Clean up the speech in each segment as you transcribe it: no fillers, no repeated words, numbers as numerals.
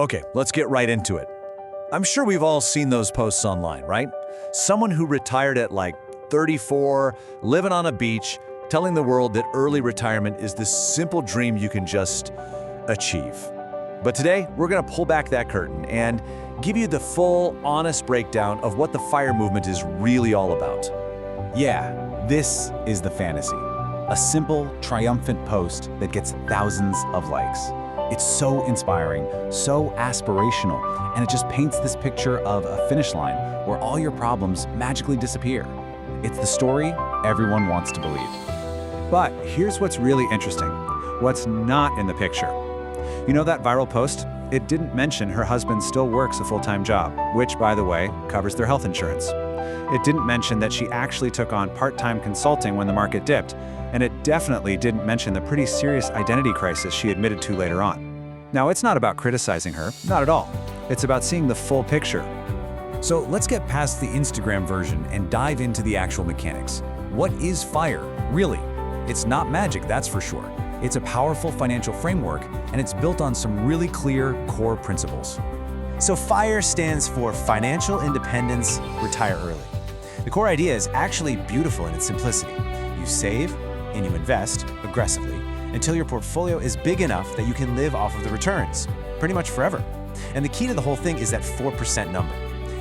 Okay, let's get right into it. I'm sure we've all seen those posts online, right? Someone who retired at like 34, living on a beach, telling the world that early retirement is this simple dream you can just achieve. But today, we're gonna pull back that curtain and give you the full, honest breakdown of what the FIRE movement is really all about. Yeah, this is the fantasy. A simple, triumphant post that gets thousands of likes. It's so inspiring, so aspirational, and it just paints this picture of a finish line where all your problems magically disappear. It's the story everyone wants to believe. But here's what's really interesting. What's not in the picture. You know that viral post? It didn't mention her husband still works a full-time job, which, by the way, covers their health insurance. It didn't mention that she actually took on part-time consulting when the market dipped, and it definitely didn't mention the pretty serious identity crisis she admitted to later on. Now, it's not about criticizing her, not at all. It's about seeing the full picture. So let's get past the Instagram version and dive into the actual mechanics. What is FIRE, really? It's not magic, that's for sure. It's a powerful financial framework, and it's built on some really clear core principles. So FIRE stands for Financial Independence, Retire Early. The core idea is actually beautiful in its simplicity. You save and you invest aggressively until your portfolio is big enough that you can live off of the returns, pretty much forever. And the key to the whole thing is that 4% number.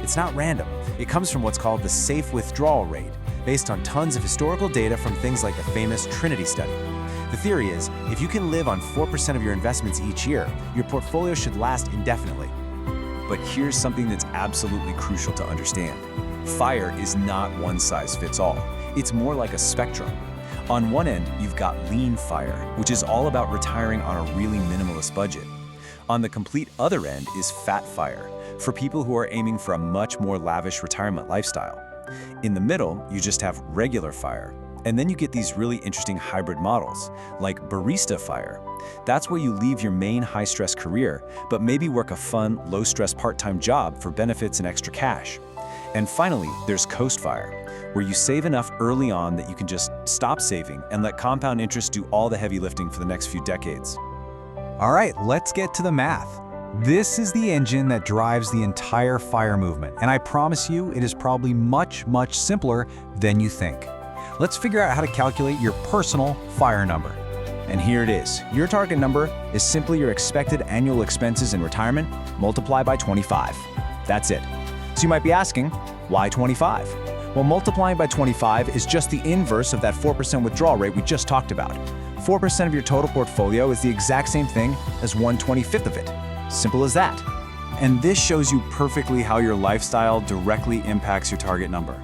It's not random. It comes from what's called the safe withdrawal rate, based on tons of historical data from things like the famous Trinity study. The theory is, if you can live on 4% of your investments each year, your portfolio should last indefinitely. But here's something that's absolutely crucial to understand. FIRE is not one size fits all. It's more like a spectrum. On one end, you've got lean FIRE, which is all about retiring on a really minimalist budget. On the complete other end is fat FIRE, for people who are aiming for a much more lavish retirement lifestyle. In the middle, you just have regular FIRE. And then you get these really interesting hybrid models, like barista FIRE. That's where you leave your main high-stress career, but maybe work a fun, low-stress part-time job for benefits and extra cash. And finally, there's Coast FIRE, where you save enough early on that you can just stop saving and let compound interest do all the heavy lifting for the next few decades. All right, let's get to the math. This is the engine that drives the entire FIRE movement, and I promise you it is probably much, much simpler than you think. Let's figure out how to calculate your personal FIRE number. And here it is. Your target number is simply your expected annual expenses in retirement multiplied by 25. That's it. So you might be asking, why 25? Well, multiplying by 25 is just the inverse of that 4% withdrawal rate we just talked about. 4% of your total portfolio is the exact same thing as 1/25 of it. Simple as that. And this shows you perfectly how your lifestyle directly impacts your target number.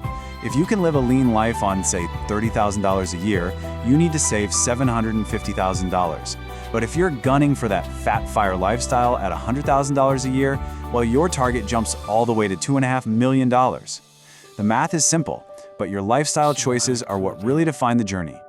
If you can live a lean life on, say, $30,000 a year, you need to save $750,000. But if you're gunning for that fat FIRE lifestyle at $100,000 a year, well, your target jumps all the way to $2.5 million. The math is simple, but your lifestyle choices are what really define the journey.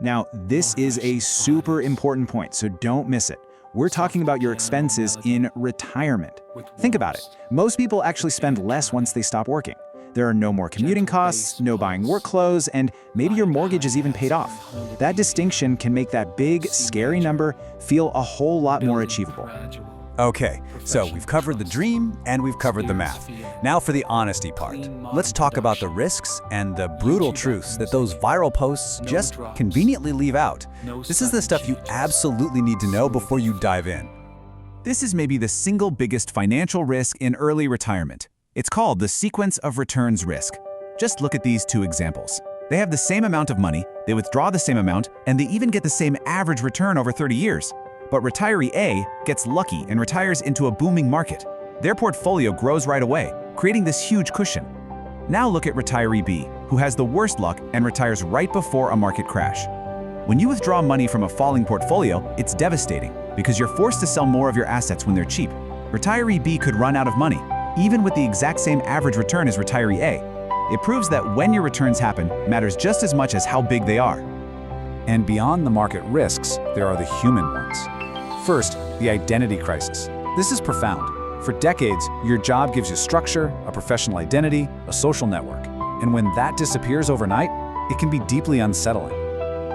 Now, this is a super important point, so don't miss it. We're talking about your expenses in retirement. Think about it. Most people actually spend less once they stop working. There are no more commuting costs, no buying work clothes, and maybe your mortgage is even paid off. That distinction can make that big, scary number feel a whole lot more achievable. Okay, so we've covered the dream and we've covered the math. Now for the honesty part. Let's talk about the risks and the brutal truths that those viral posts just conveniently leave out. This is the stuff you absolutely need to know before you dive in. This is maybe the single biggest financial risk in early retirement. It's called the sequence of returns risk. Just look at these two examples. They have the same amount of money, they withdraw the same amount, and they even get the same average return over 30 years. But retiree A gets lucky and retires into a booming market. Their portfolio grows right away, creating this huge cushion. Now look at retiree B, who has the worst luck and retires right before a market crash. When you withdraw money from a falling portfolio, it's devastating because you're forced to sell more of your assets when they're cheap. Retiree B could run out of money, even with the exact same average return as retiree A. It proves that when your returns happen matters just as much as how big they are. And beyond the market risks, there are the human ones. First, the identity crisis. This is profound. For decades, your job gives you structure, a professional identity, a social network. And when that disappears overnight, it can be deeply unsettling.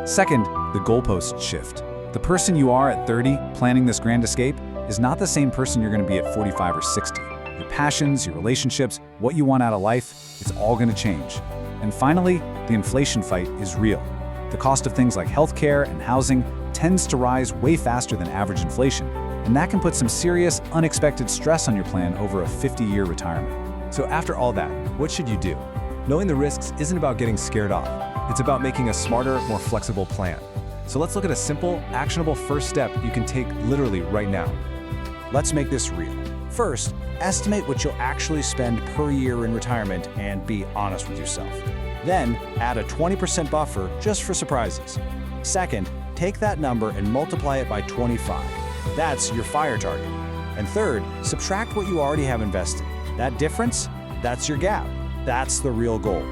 Second, the goalposts shift. The person you are at 30, planning this grand escape, is not the same person you're going to be at 45 or 60. Your passions, your relationships, what you want out of life, it's all going to change. And finally, the inflation fight is real. The cost of things like healthcare and housing tends to rise way faster than average inflation, and that can put some serious, unexpected stress on your plan over a 50-year retirement. So after all that, what should you do? Knowing the risks isn't about getting scared off. It's about making a smarter, more flexible plan. So let's look at a simple, actionable first step you can take literally right now. Let's make this real. First, estimate what you'll actually spend per year in retirement and be honest with yourself. Then, add a 20% buffer just for surprises. Second, take that number and multiply it by 25. That's your FIRE target. And third, subtract what you already have invested. That difference, that's your gap. That's the real goal.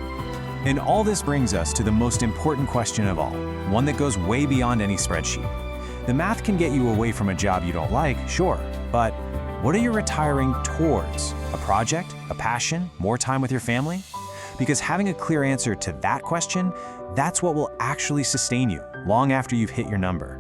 And all this brings us to the most important question of all, one that goes way beyond any spreadsheet. The math can get you away from a job you don't like, sure, but what are you retiring towards? A project? A passion? More time with your family? Because having a clear answer to that question, that's what will actually sustain you long after you've hit your number.